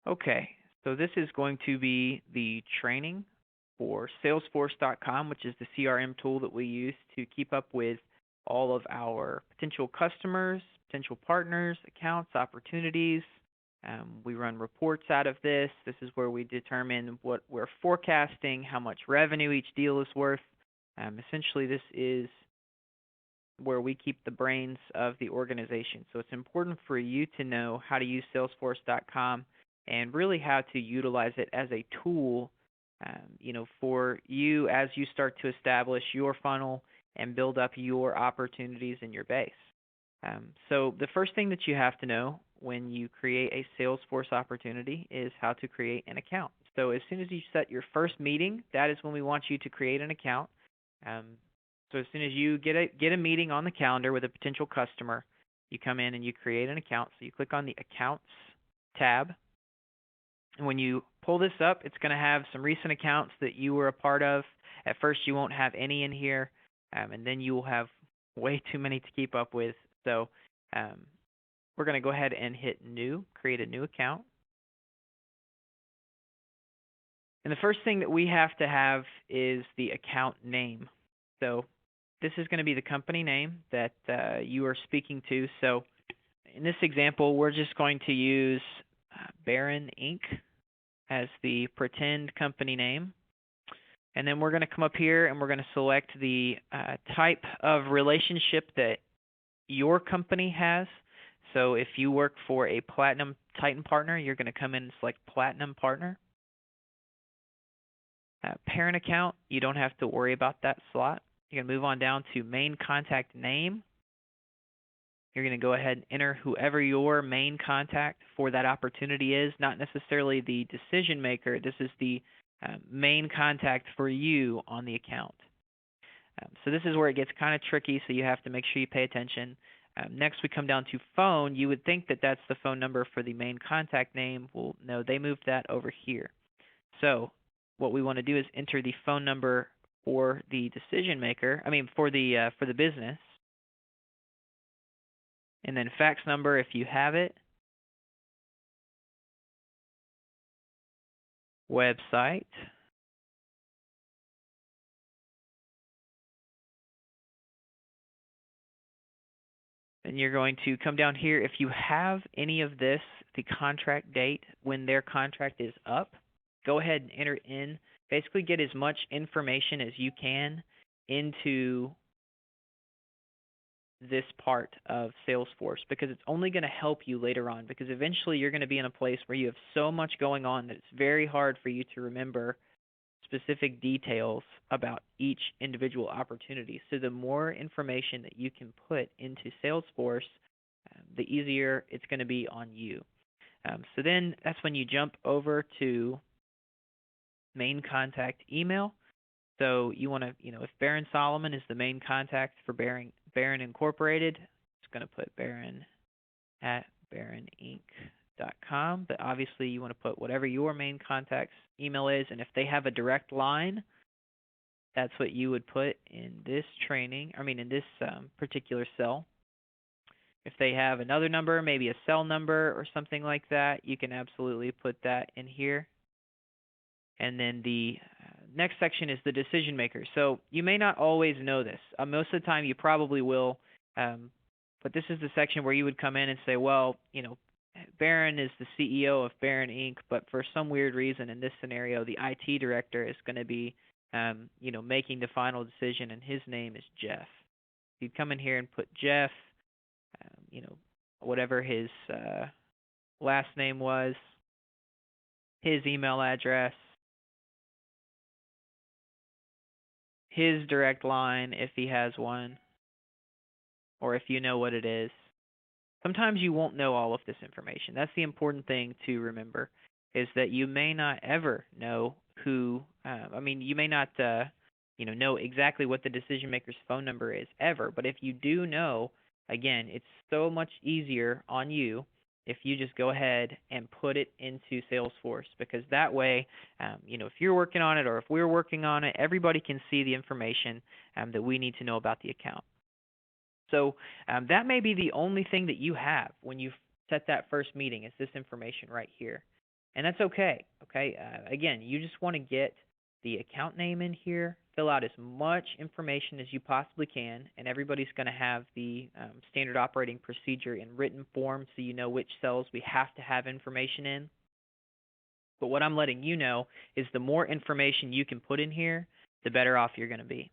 Okay, so this is going to be the training for Salesforce.com, which is the CRM tool that we use to keep up with all of our potential customers, potential partners, accounts, opportunities. We run reports out of this. This is where we determine what we're forecasting, how much revenue each deal is worth. Essentially, this is where we keep the brains of the organization. So it's important for you to know how to use Salesforce.com and really how to utilize it as a tool, for you as you start to establish your funnel and build up your opportunities in your base. So the first thing that you have to know when you create a Salesforce opportunity is how to create an account. So as soon as you set your first meeting, that is when we want you to create an account. So as soon as you get a meeting on the calendar with a potential customer, you come in and you create an account. So you click on the Accounts tab. And when you pull this up, it's going to have some recent accounts that you were a part of. At first, you won't have any in here, and then you will have way too many to keep up with. So we're going to go ahead and hit New, create a new account. And the first thing that we have to have is the account name. So this is going to be the company name that you are speaking to. So in this example, we're just going to use Baron Inc. as the pretend company name. And then we're going to come up here and we're going to select the type of relationship that your company has. So if you work for a Platinum Titan partner, you're going to come in and select Platinum Partner. Parent account, you don't have to worry about that slot. You're going to move on down to main contact name. You're going to go ahead and enter whoever your main contact for that opportunity is, not necessarily the decision maker. This is the main contact for you on the account. So this is where it gets kind of tricky, so you have to make sure you pay attention. Next, we come down to phone. You would think that that's the phone number for the main contact name. Well, no, they moved that over here. So what we want to do is enter the phone number for the decision maker, for the business, and then fax number if you have it, website, and you're going to come down here. If you have any of this, the contract date when their contract is up, go ahead and enter in. Basically get as much information as you can into this part of Salesforce, because it's only going to help you later on, because eventually you're going to be in a place where you have so much going on that it's very hard for you to remember specific details about each individual opportunity. So the more information that you can put into Salesforce, the easier it's going to be on you. So then that's when you jump over to main contact email. So you want to, if Baron Solomon is the main contact for Baron Incorporated, it's going to put Baron at baroninc.com. But obviously you want to put whatever your main contact's email is. And if they have a direct line, that's what you would put in this in this particular cell. If they have another number, maybe a cell number or something like that, you can absolutely put that in here. And then the next section is the decision maker. So you may not always know this. Most of the time you probably will, but this is the section where you would come in and say, well, Baron is the CEO of Baron Inc., but for some weird reason in this scenario, the IT director is going to be, making the final decision, and his name is Jeff. You'd come in here and put Jeff, whatever his last name was, his email address, his direct line if he has one, or if you know what it is. Sometimes you won't know all of this information. That's the important thing to remember, is that you may not ever know who, you may not, know exactly what the decision maker's phone number is ever. But if you do know, again, it's so much easier on you if you just go ahead and put it into Salesforce, because that way, if you're working on it or if we're working on it, everybody can see the information that we need to know about the account. So that may be the only thing that you have when you set that first meeting, is this information right here. And that's okay. Okay. Again, you just want to get the account name in here, fill out as much information as you possibly can, and everybody's going to have the standard operating procedure in written form so you know which cells we have to have information in. But what I'm letting you know is the more information you can put in here, the better off you're going to be.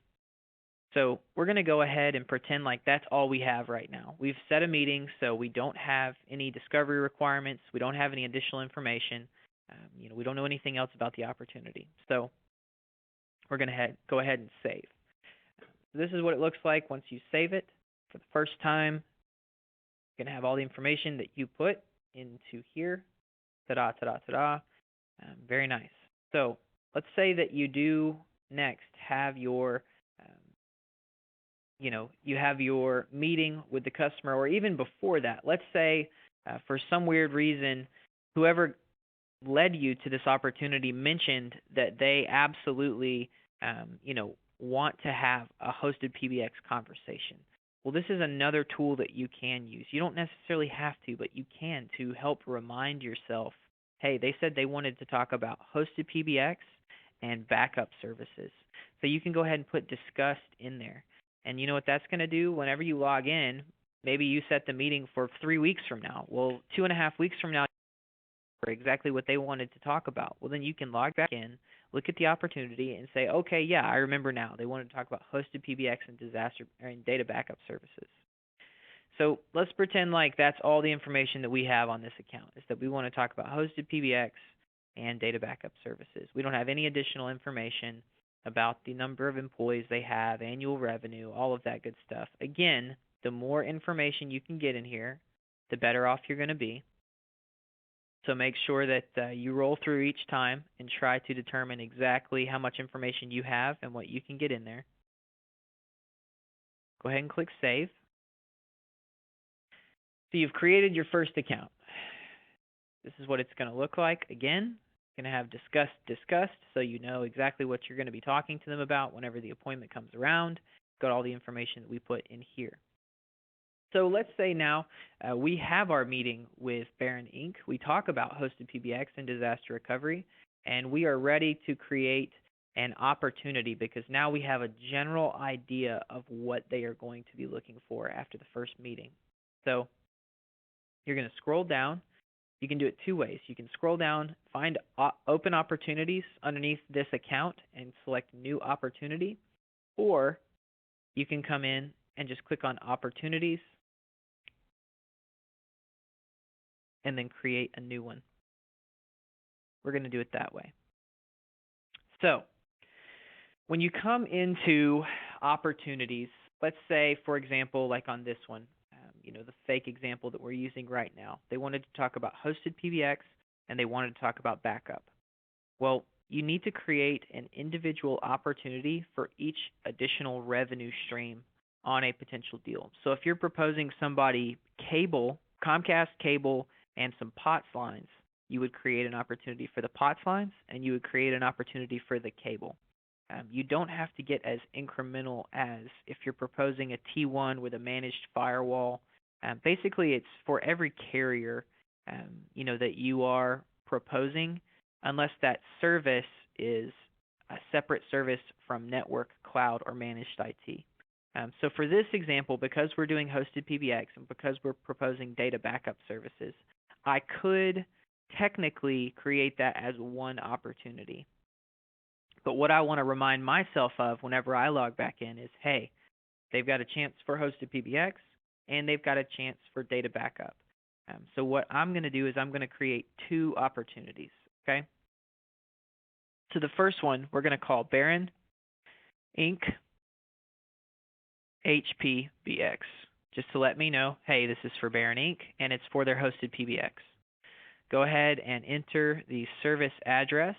So we're going to go ahead and pretend like that's all we have right now. We've set a meeting, so we don't have any discovery requirements. We don't have any additional information. We don't know anything else about the opportunity. So we're going to go ahead and save. So this is what it looks like once you save it. For the first time, you're going to have all the information that you put into here. Ta-da, ta-da, ta-da. Very nice. So let's say that you do next have your you have your meeting with the customer, or even before that. Let's say for some weird reason, whoever led you to this opportunity mentioned that they absolutely, want to have a hosted PBX conversation. Well, this is another tool that you can use. You don't necessarily have to, but you can, to help remind yourself, hey, they said they wanted to talk about hosted PBX and backup services. So you can go ahead and put discussed in there. And you know what that's going to do? Whenever you log in, maybe you set the meeting for 3 weeks from now. Well, 2.5 weeks from now, for exactly what they wanted to talk about. Well, then you can log back in, look at the opportunity, and say, okay, yeah, I remember now. They wanted to talk about hosted PBX and data backup services. So let's pretend like that's all the information that we have on this account, is that we want to talk about hosted PBX and data backup services. We don't have any additional information about the number of employees they have, annual revenue, all of that good stuff. Again, the more information you can get in here, the better off you're going to be. So make sure that you roll through each time and try to determine exactly how much information you have and what you can get in there. Go ahead and click Save. So you've created your first account. This is what it's going to look like. Again, going to have discussed, so you know exactly what you're going to be talking to them about whenever the appointment comes around. Got all the information that we put in here. So let's say now we have our meeting with Baron Inc. We talk about hosted PBX and disaster recovery, and we are ready to create an opportunity because now we have a general idea of what they are going to be looking for after the first meeting. So you're going to scroll down. You can do it 2 ways. You can scroll down, find open opportunities underneath this account and select new opportunity, or you can come in and just click on opportunities and then create a new one. We're going to do it that way. So when you come into opportunities, let's say, for example, like on this one, the fake example that we're using right now, they wanted to talk about hosted PBX and they wanted to talk about backup. Well, you need to create an individual opportunity for each additional revenue stream on a potential deal. So if you're proposing somebody cable, Comcast cable, and some POTS lines, you would create an opportunity for the POTS lines and you would create an opportunity for the cable. You don't have to get as incremental as if you're proposing a T1 with a managed firewall. Basically, it's for every carrier that you are proposing, unless that service is a separate service from network, cloud, or managed IT. So for this example, because we're doing hosted PBX and because we're proposing data backup services, I could technically create that as one opportunity. But what I want to remind myself of whenever I log back in is, hey, they've got a chance for hosted PBX and they've got a chance for data backup. So what I'm going to do is I'm going to create 2 opportunities, okay? So the first one we're going to call Baron Inc. HPBX, just to let me know, hey, this is for Baron Inc. and it's for their hosted PBX. Go ahead and enter the service address.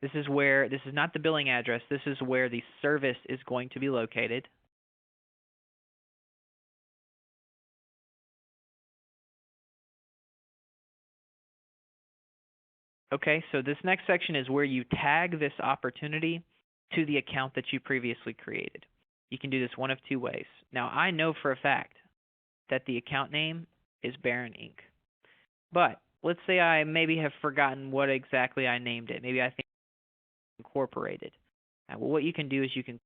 This is not the billing address, this is where the service is going to be located. Okay, so this next section is where you tag this opportunity to the account that you previously created. You can do this one of 2 ways. Now, I know for a fact that the account name is Baron Inc. But let's say I maybe have forgotten what exactly I named it. Maybe I think incorporated. Well, what you can do is you can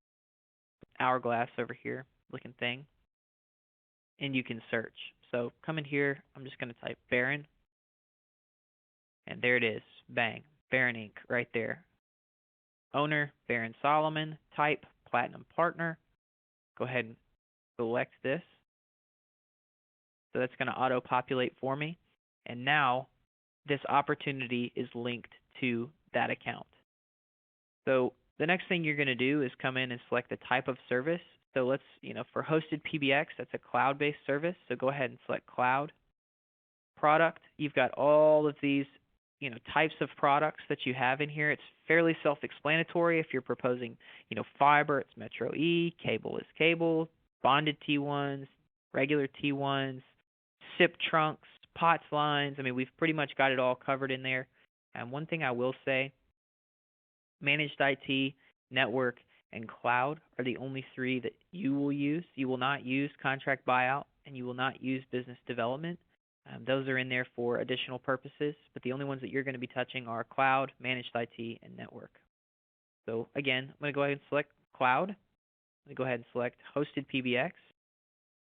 hourglass over here looking thing, and you can search. So come in here. I'm just going to type Baron, and there it is. Bang. Baron Inc. right there. Owner, Baron Solomon. Type, Platinum Partner. Go ahead and select this. So that's going to auto-populate for me. And now this opportunity is linked to that account. So the next thing you're going to do is come in and select the type of service. So let's, for hosted PBX, that's a cloud-based service. So go ahead and select cloud. Product, you've got all of these, types of products that you have in here. It's fairly self-explanatory. If you're proposing, fiber, it's Metro E, cable is cable, bonded T1s, regular T1s, SIP trunks, POTS lines. I mean, we've pretty much got it all covered in there. And one thing I will say, managed IT, network, and cloud are the only three that you will use. You will not use contract buyout, and you will not use business development. Those are in there for additional purposes, but the only ones that you're going to be touching are cloud, managed IT, and network. So again, I'm going to go ahead and select cloud. I'm going to go ahead and select hosted PBX,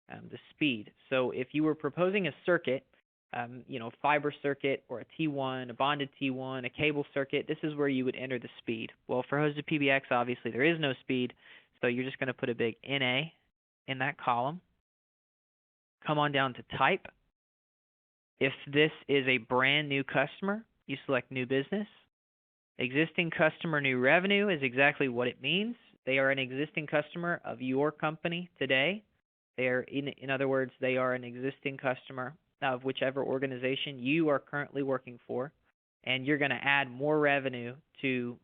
the speed. So if you were proposing a circuit, fiber circuit or a T1, a bonded T1, a cable circuit, this is where you would enter the speed. Well, for hosted PBX, obviously there is no speed, so you're just going to put a big NA in that column. Come on down to type. If this is a brand new customer, you select new business. Existing customer, new revenue is exactly what it means. They are an existing customer of your company today. They are, in other words, they are an existing customer of whichever organization you are currently working for, and you're going to add more revenue to,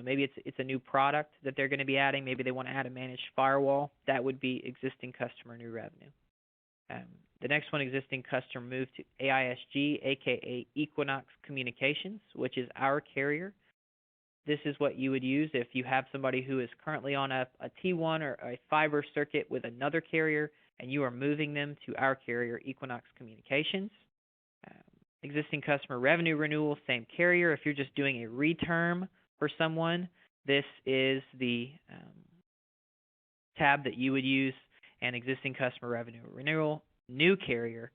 maybe it's a new product that they're going to be adding. Maybe they want to add a managed firewall. That would be existing customer, new revenue. The next one, existing customer, moved to AISG, aka Equinox Communications, which is our carrier. This is what you would use if you have somebody who is currently on a T1 or a fiber circuit with another carrier, and you are moving them to our carrier, Equinox Communications. Existing customer revenue renewal, same carrier. If you're just doing a reterm for someone, this is the tab that you would use. And existing customer revenue renewal, new carrier.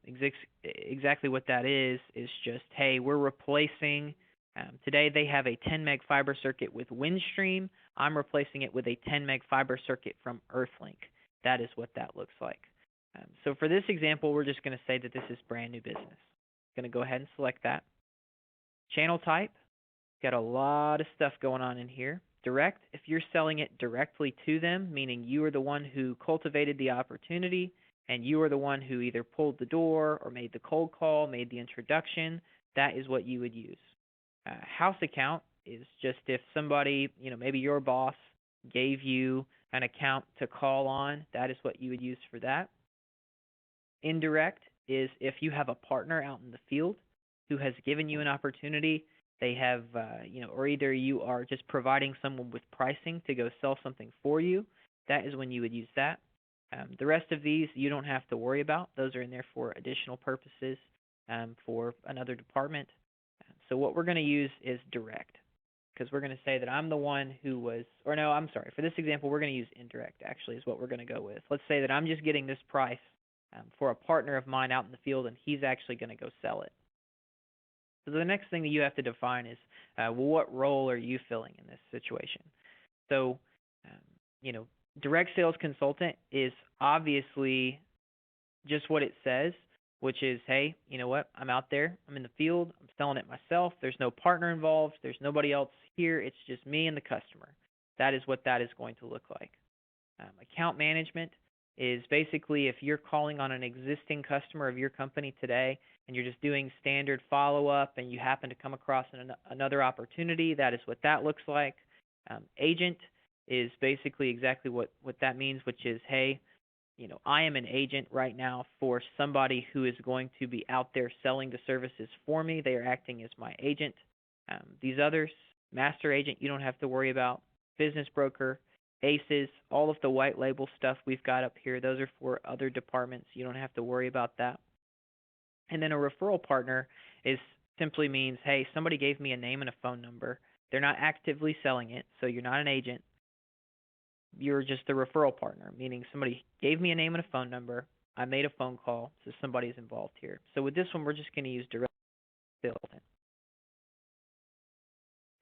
Exactly what that is just, hey, we're replacing. Today they have a 10 meg fiber circuit with Windstream. I'm replacing it with a 10 meg fiber circuit from Earthlink. That is what that looks like. So for this example, we're just going to say that this is brand new business. Going to go ahead and select that. Channel type, got a lot of stuff going on in here. Direct, if you're selling it directly to them, meaning you are the one who cultivated the opportunity and you are the one who either pulled the door or made the cold call, made the introduction, that is what you would use. House account is just if somebody, maybe your boss gave you an account to call on, that is what you would use for that. Indirect is if you have a partner out in the field who has given you an opportunity. They have, or either you are just providing someone with pricing to go sell something for you. That is when you would use that. The rest of these you don't have to worry about. Those are in there for additional purposes for another department. So what we're going to use is direct, because we're going to say that I'm the one who was, or no, I'm sorry. For this example, we're going to use indirect, actually, is what we're going to go with. Let's say that I'm just getting this price for a partner of mine out in the field, and he's actually going to go sell it. So the next thing that you have to define is, what role are you filling in this situation? So, direct sales consultant is obviously just what it says, which is, hey, you know what? I'm out there. I'm in the field. I'm selling it myself. There's no partner involved. There's nobody else here. It's just me and the customer. That is what that is going to look like. Account management is basically if you're calling on an existing customer of your company today and you're just doing standard follow-up and you happen to come across another opportunity, that is what that looks like. Agent is basically exactly what that means, which is, hey, I am an agent right now for somebody who is going to be out there selling the services for me. They are acting as my agent. These others, master agent, you don't have to worry about. Business broker, ACEs, all of the white label stuff we've got up here, those are for other departments. You don't have to worry about that. And then a referral partner is simply means, hey, somebody gave me a name and a phone number. They're not actively selling it, so you're not an agent. You're just a referral partner, meaning somebody gave me a name and a phone number. I made a phone call, so somebody's involved here. So with this one, we're just going to use direct sales. We're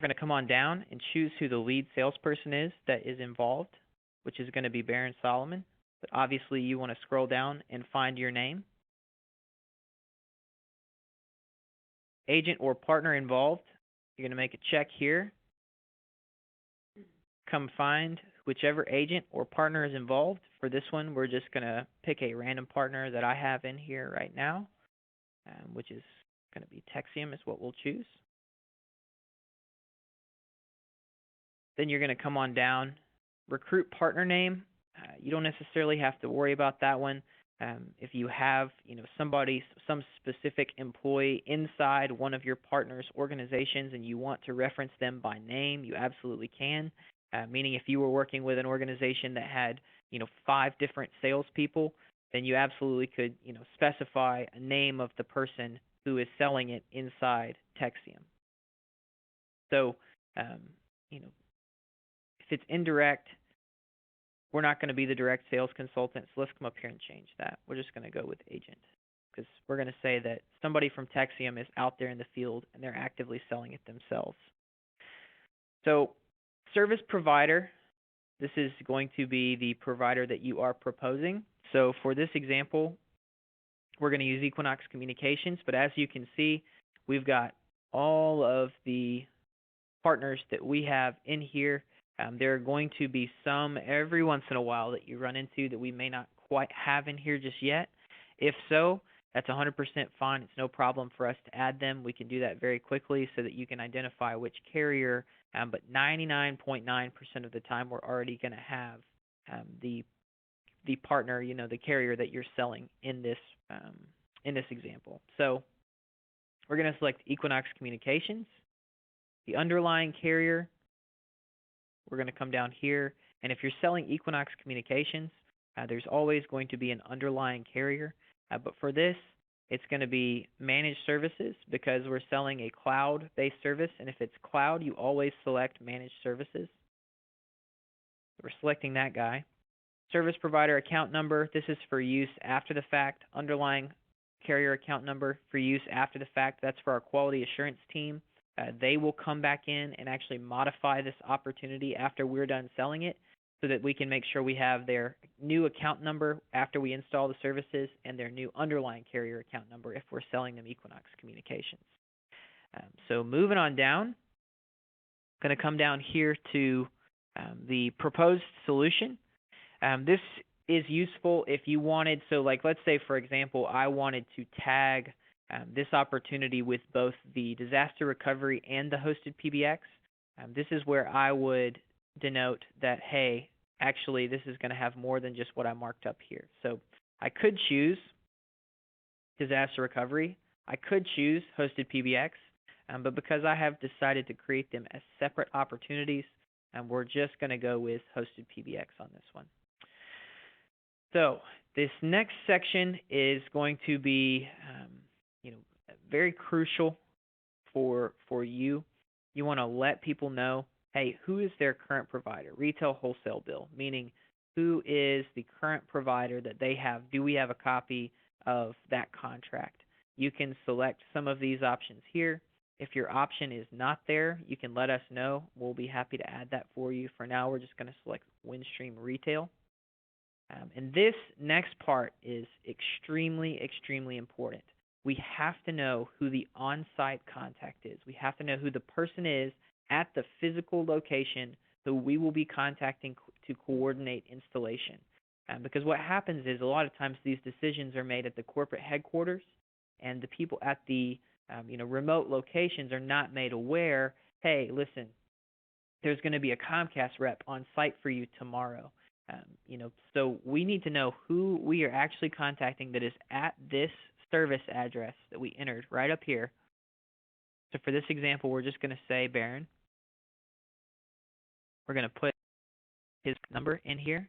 going to come on down and choose who the lead salesperson is that is involved, which is going to be Baron Solomon. But obviously, you want to scroll down and find your name. Agent or partner involved, you're going to make a check here. Come find whichever agent or partner is involved. For this one, we're just going to pick a random partner that I have in here right now, which is going to be Texium is what we'll choose. Then you're going to come on down, recruit partner name. You don't necessarily have to worry about that one. If you have, some specific employee inside one of your partner's organizations and you want to reference them by name, you absolutely can. Meaning, if you were working with an organization that had, 5 different salespeople, then you absolutely could, specify a name of the person who is selling it inside Texium. So, if it's indirect, we're not going to be the direct sales consultant, so let's come up here and change that. We're just going to go with agent because we're going to say that somebody from Texium is out there in the field and they're actively selling it themselves. So service provider, this is going to be the provider that you are proposing. So for this example, we're going to use Equinox Communications, but as you can see, we've got all of the partners that we have in here. There are going to be some every once in a while that you run into that we may not quite have in here just yet. If so, that's 100% fine. It's no problem for us to add them. We can do that very quickly so that you can identify which carrier, but 99.9% of the time we're already going to have the partner, the carrier that you're selling in this example. So we're going to select Equinox Communications. The underlying carrier, we're going to come down here, and if you're selling Equinox Communications, there's always going to be an underlying carrier, but for this, it's going to be managed services because we're selling a cloud-based service, and if it's cloud, you always select managed services. We're selecting that guy. Service provider account number, this is for use after the fact. Underlying carrier account number for use after the fact, that's for our quality assurance team. They will come back in and actually modify this opportunity after we're done selling it so that we can make sure we have their new account number after we install the services and their new underlying carrier account number if we're selling them Equinox Communications. So moving on down, going to come down here to the proposed solution. This is useful if you wanted, so like let's say, for example, I wanted to tag this opportunity with both the disaster recovery and the hosted PBX. This is where I would denote that, hey, actually this is going to have more than just what I marked up here. So I could choose disaster recovery. I could choose hosted PBX, but because I have decided to create them as separate opportunities, we're just going to go with hosted PBX on this one. So this next section is going to be very crucial for you. You want to let people know, hey, who is their current provider? Retail wholesale bill, meaning who is the current provider that they have? Do we have a copy of that contract? You can select some of these options here. If your option is not there, you can let us know. We'll be happy to add that for you. For now, we're just going to select Windstream Retail. And this next part is extremely, extremely important. We have to know who the on-site contact is. We have to know who the person is at the physical location who we will be contacting to coordinate installation. Because what happens is a lot of times these decisions are made at the corporate headquarters, and the people at the remote locations are not made aware, hey, listen, there's going to be a Comcast rep on site for you tomorrow. So we need to know who we are actually contacting that is at this service address that we entered right up here. So for this example, we're just going to say Baron. We're going to put his number in here.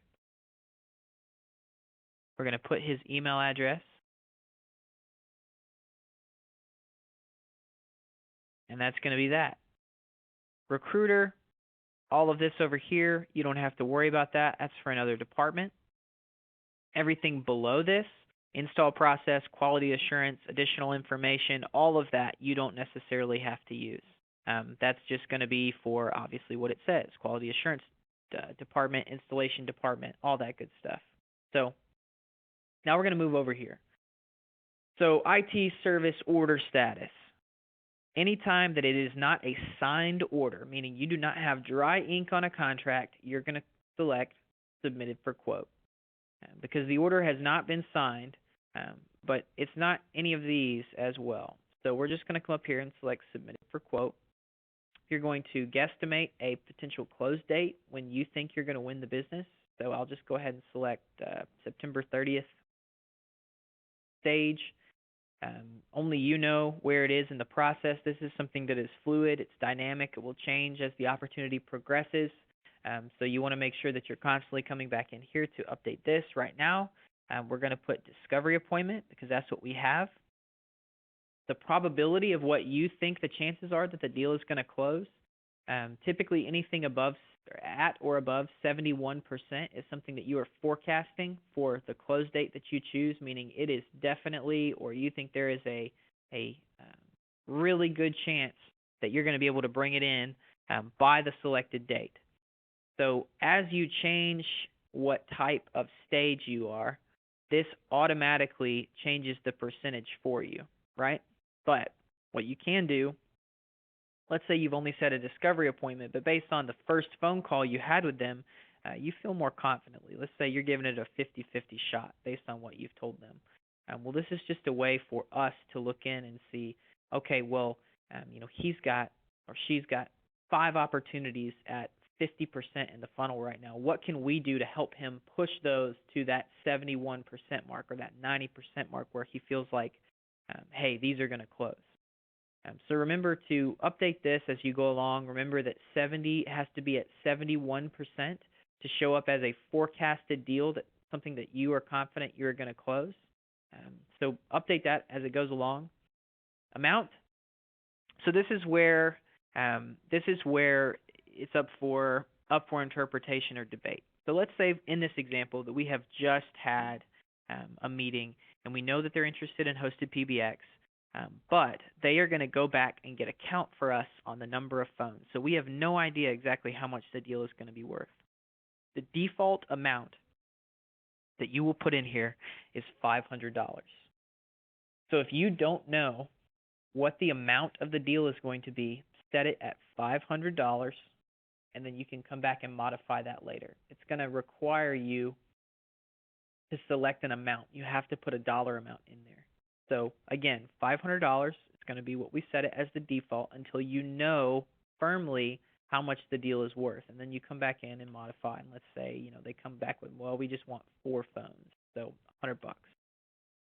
We're going to put his email address. And that's going to be that. Recruiter, all of this over here, you don't have to worry about that. That's for another department. Everything below this, install process, quality assurance, additional information, all of that you don't necessarily have to use. That's just going to be for obviously what it says, quality assurance department, installation department, all that good stuff. So now we're going to move over here. So IT service order status. Anytime that it is not a signed order, meaning you do not have dry ink on a contract, you're going to select submitted for quote. Because the order has not been signed, but it's not any of these as well. So we're just going to come up here and select submitted for quote. You're going to guesstimate a potential close date when you think you're going to win the business. So I'll just go ahead and select September 30th stage. Only you know where it is in the process. This is something that is fluid. It's dynamic. It will change as the opportunity progresses. So you want to make sure that you're constantly coming back in here to update this. Right now, we're going to put discovery appointment because that's what we have. The probability of what you think the chances are that the deal is going to close, typically anything above at or above 71% is something that you are forecasting for the close date that you choose, meaning it is definitely, or you think there is a really good chance that you're going to be able to bring it in by the selected date. So as you change what type of stage you are, this automatically changes the percentage for you, right? But what you can do, let's say you've only set a discovery appointment, but based on the first phone call you had with them, you feel more confidently. Let's say you're giving it a 50-50 shot based on what you've told them. Well, this is just a way for us to look in and see, okay, well, he's got or she's got 5 opportunities at 50% in the funnel right now. What can we do to help him push those to that 71% mark or that 90% mark where he feels like, hey, these are going to close? So remember to update this as you go along. Remember that 70 has to be at 71% to show up as a forecasted deal, that something that you are confident you're going to close. So update that as it goes along. Amount. So this is where it's up for interpretation or debate. So let's say in this example that we have just had a meeting and we know that they're interested in hosted PBX. But they are going to go back and get a count for us on the number of phones. So we have no idea exactly how much the deal is going to be worth. The default amount that you will put in here is $500. So if you don't know what the amount of the deal is going to be, set it at $500, and then you can come back and modify that later. It's going to require you to select an amount. You have to put a dollar amount in there. So again, $500 is going to be what we set it as the default until you know firmly how much the deal is worth. And then you come back in and modify. And let's say, they come back with, well, we just want 4 phones, so $100.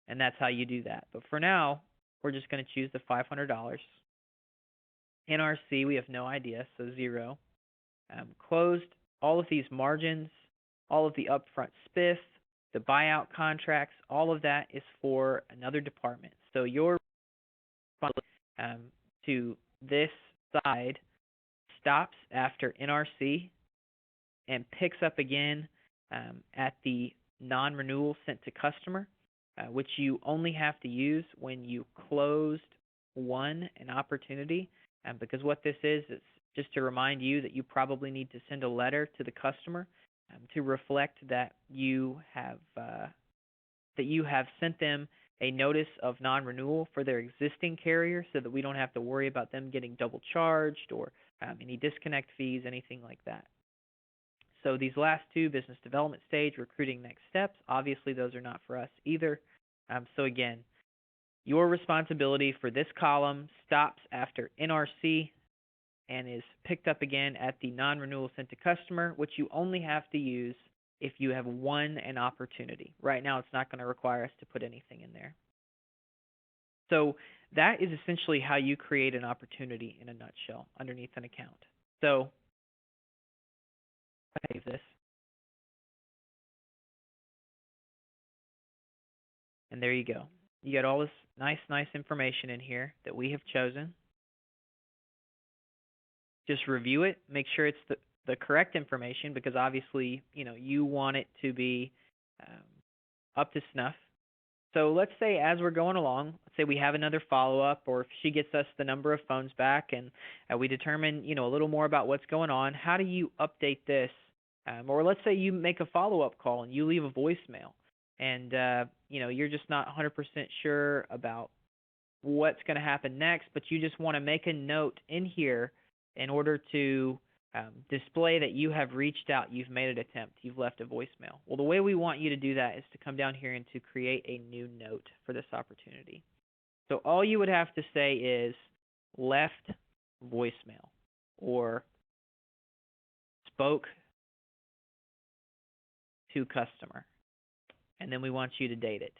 And that's how you do that. But for now, we're just going to choose the $500. NRC, we have no idea, so 0. Closed, all of these margins, all of the upfront spiff, the buyout contracts, all of that is for another department. So your to this side stops after NRC and picks up again at the non-renewal sent to customer, which you only have to use when you closed an opportunity. Because what this is just to remind you that you probably need to send a letter to the customer to reflect that you have sent them a notice of non-renewal for their existing carrier, so that we don't have to worry about them getting double charged or any disconnect fees, anything like that. So these last 2, business development stage, recruiting next steps, obviously those are not for us either. So again, your responsibility for this column stops after NRC and is picked up again at the non-renewal sent to customer, which you only have to use if you have won an opportunity. Right now, it's not going to require us to put anything in there. So that is essentially how you create an opportunity in a nutshell underneath an account. So save this. And there you go. You got all this nice information in here that we have chosen. Just review it, make sure it's the correct information, because obviously, you want it to be um, up to snuff. So let's say as we're going along, let's say we have another follow up, or if she gets us the number of phones back, and we determine, a little more about what's going on. How do you update this? Or let's say you make a follow up call and you leave a voicemail, and you're just not 100% sure about what's going to happen next, but you just want to make a note in here in order to display that you have reached out, you've made an attempt, you've left a voicemail. Well, the way we want you to do that is to come down here and to create a new note for this opportunity. So all you would have to say is left voicemail or spoke to customer. And then we want you to date it,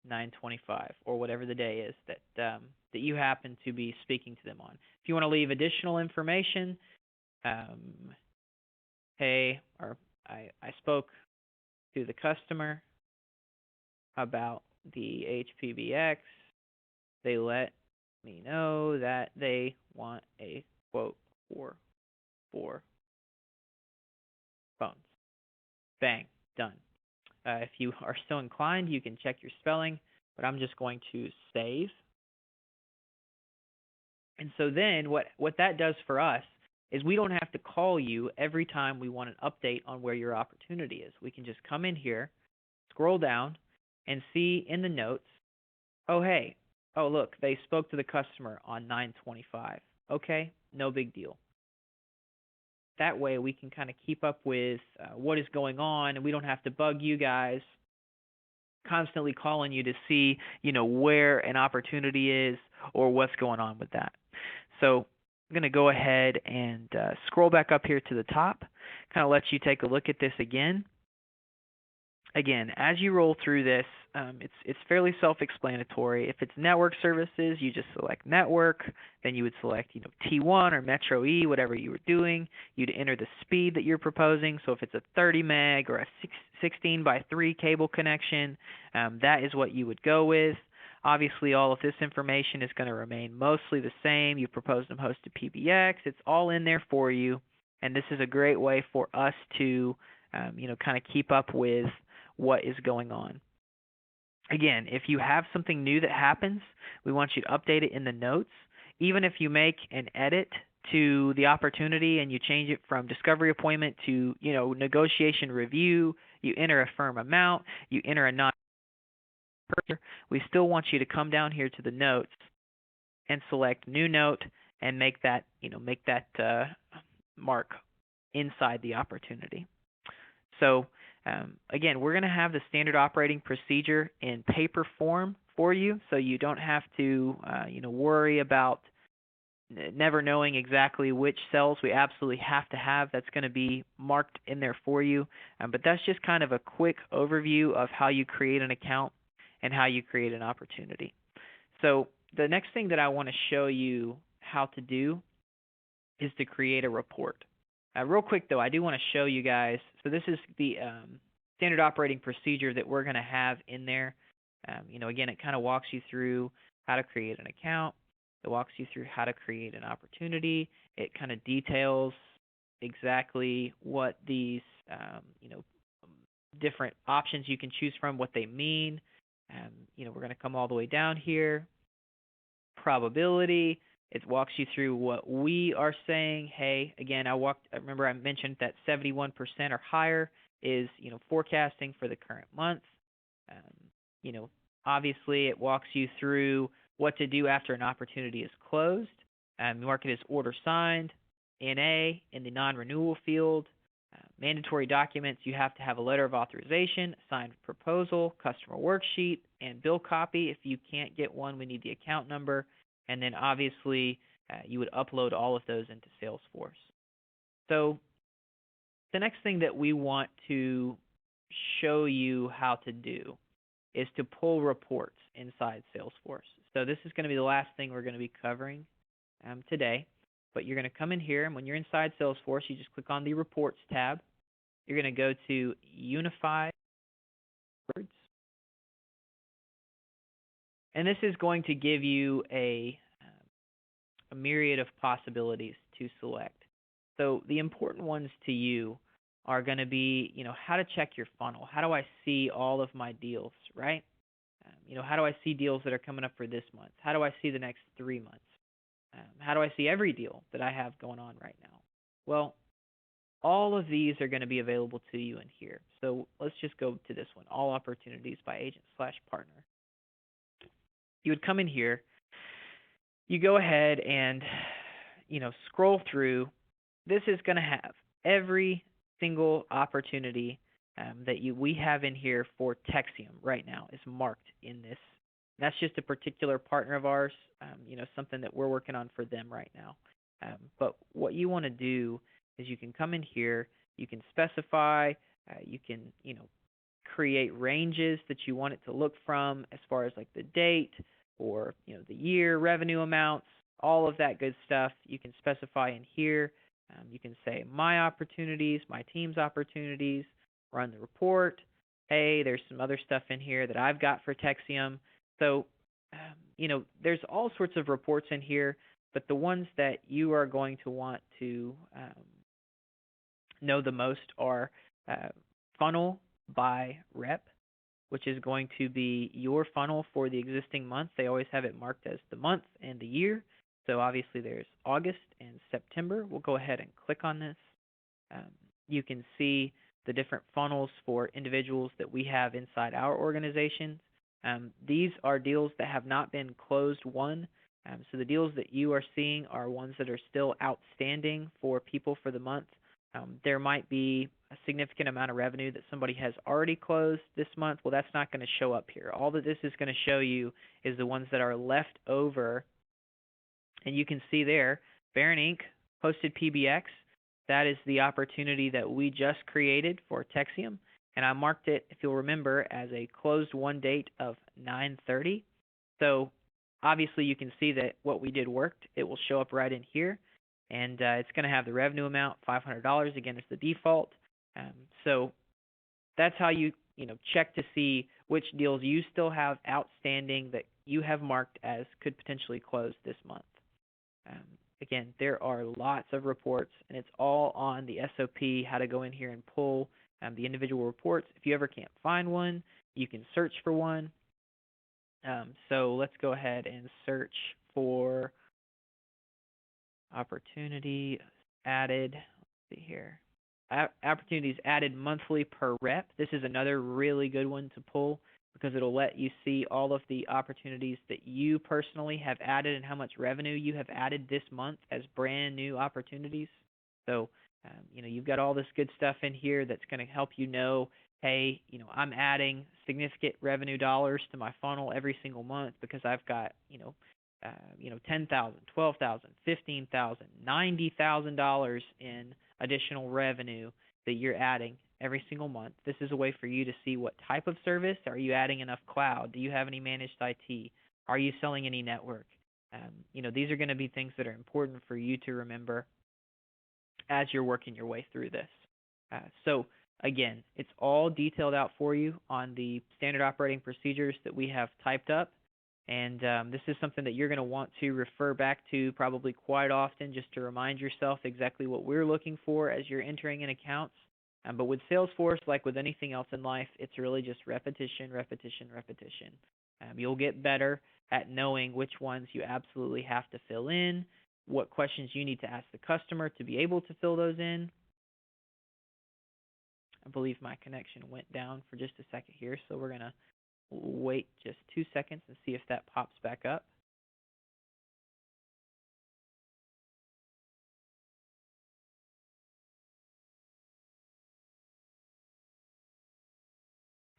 9/25, or whatever the day is that you happen to be speaking to them on. If you want to leave additional information, hey, or I spoke to the customer about the HPBX. They let me know that they want a quote for 4 phones. Bang, done. If you are still inclined, you can check your spelling, but I'm just going to save. And so then what that does for us is we don't have to call you every time we want an update on where your opportunity is. We can just come in here, scroll down, and see in the notes, oh, look, they spoke to the customer on 9/25. Okay, no big deal. That way we can kind of keep up with what is going on, and we don't have to bug you guys constantly calling you to see, where an opportunity is or what's going on with that. So I'm going to go ahead and scroll back up here to the top, kind of let you take a look at this again. Again, as you roll through this, it's fairly self-explanatory. If it's network services, you just select network. Then you would select, T1 or Metro E, whatever you were doing. You'd enter the speed that you're proposing. So if it's a 30 meg or a 16x3 cable connection, that is what you would go with. Obviously, all of this information is going to remain mostly the same. You proposed them hosted PBX. It's all in there for you, and this is a great way for us to, kind of keep up with what is going on. Again, if you have something new that happens, we want you to update it in the notes. Even if you make an edit to the opportunity and you change it from discovery appointment to, negotiation review, you enter a firm amount, you enter a non, we still want you to come down here to the notes and select new note and make that, mark inside the opportunity. So again, we're going to have the standard operating procedure in paper form for you, so you don't have to, worry about never knowing exactly which cells we absolutely have to have. That's going to be marked in there for you. But that's just kind of a quick overview of how you create an account and how you create an opportunity. So the next thing that I want to show you how to do is to create a report. Real quick, though, I do want to show you guys. So this is the standard operating procedure that we're going to have in there. Again, it kind of walks you through how to create an account. It walks you through how to create an opportunity. It kind of details exactly what these, different options you can choose from, what they mean. We're going to come all the way down here. Probability. It walks you through what we are saying. Hey, again, remember I mentioned that 71% or higher is, forecasting for the current month. Obviously it walks you through what to do after an opportunity is closed. Mark it as order signed, NA in the non-renewal field. Mandatory documents, you have to have a letter of authorization, signed proposal, customer worksheet, and bill copy. If you can't get one, we need the account number. And then obviously you would upload all of those into Salesforce. So the next thing that we want to show you how to do is to pull reports inside Salesforce. So this is going to be the last thing we're going to be covering today. But you're going to come in here, and when you're inside Salesforce, you just click on the Reports tab. You're going to go to Unified Records. And this is going to give you a myriad of possibilities to select. So the important ones to you are going to be, how to check your funnel. How do I see all of my deals, right? How do I see deals that are coming up for this month? How do I see the next 3 months? How do I see every deal that I have going on right now? Well, all of these are going to be available to you in here. So let's just go to this one, all opportunities by agent/partner. You would come in here, you go ahead and, scroll through. This is going to have every single opportunity that we have in here for Texium right now is marked in this. That's just a particular partner of ours, something that we're working on for them right now. But what you want to do is you can come in here, you can specify, you can, create ranges that you want it to look from as far as like the date or, the year, revenue amounts, all of that good stuff. You can specify in here. You can say my opportunities, my team's opportunities, run the report. Hey, there's some other stuff in here that I've got for Texium. So, there's all sorts of reports in here, but the ones that you are going to want to know the most are funnel by rep, which is going to be your funnel for the existing month. They always have it marked as the month and the year. So obviously there's August and September. We'll go ahead and click on this. You can see the different funnels for individuals that we have inside our organizations. These are deals that have not been closed won. So the deals that you are seeing are ones that are still outstanding for people for the month. There might be a significant amount of revenue that somebody has already closed this month. Well, that's not going to show up here. All that this is going to show you is the ones that are left over. And you can see there, Baron Inc. posted PBX. That is the opportunity that we just created for Texium. And I marked it, if you'll remember, as a closed won date of 9/30. So obviously you can see that what we did worked. It will show up right in here. And it's going to have the revenue amount, $500. Again, it's the default. So that's how you check to see which deals you still have outstanding that you have marked as could potentially close this month. Again, there are lots of reports, and it's all on the SOP, how to go in here and pull the individual reports. If you ever can't find one, you can search for one. So let's go ahead and search for opportunity added. Let's see here. Opportunities added monthly per rep. This is another really good one to pull because it'll let you see all of the opportunities that you personally have added and how much revenue you have added this month as brand new opportunities. So, you've got all this good stuff in here that's going to help you know, hey, I'm adding significant revenue dollars to my funnel every single month because I've got, $10,000, $12,000, $15,000, $90,000 in additional revenue that you're adding every single month. This is a way for you to see what type of service. Are you adding enough cloud? Do you have any managed IT? Are you selling any network? These are going to be things that are important for you to remember as you're working your way through this. So again, it's all detailed out for you on the standard operating procedures that we have typed up. And this is something that you're going to want to refer back to probably quite often just to remind yourself exactly what we're looking for as you're entering in accounts. But with Salesforce, like with anything else in life, it's really just repetition, repetition, repetition. You'll get better at knowing which ones you absolutely have to fill in, what questions you need to ask the customer to be able to fill those in. I believe my connection went down for just a second here, so we're going to wait just 2 seconds and see if that pops back up.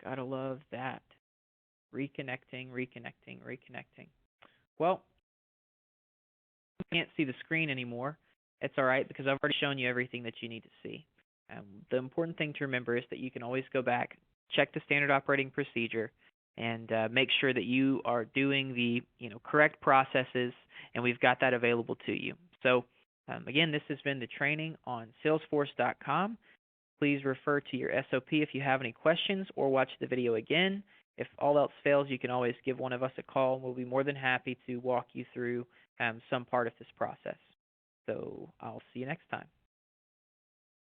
Gotta love that. Reconnecting, reconnecting, reconnecting. Well, I can't see the screen anymore. It's all right because I've already shown you everything that you need to see. The important thing to remember is that you can always go back, check the standard operating procedure, and make sure that you are doing the correct processes, and we've got that available to you. So again, this has been the training on Salesforce.com. Please refer to your SOP if you have any questions or watch the video again. If all else fails, you can always give one of us a call, and we'll be more than happy to walk you through some part of this process. So I'll see you next time.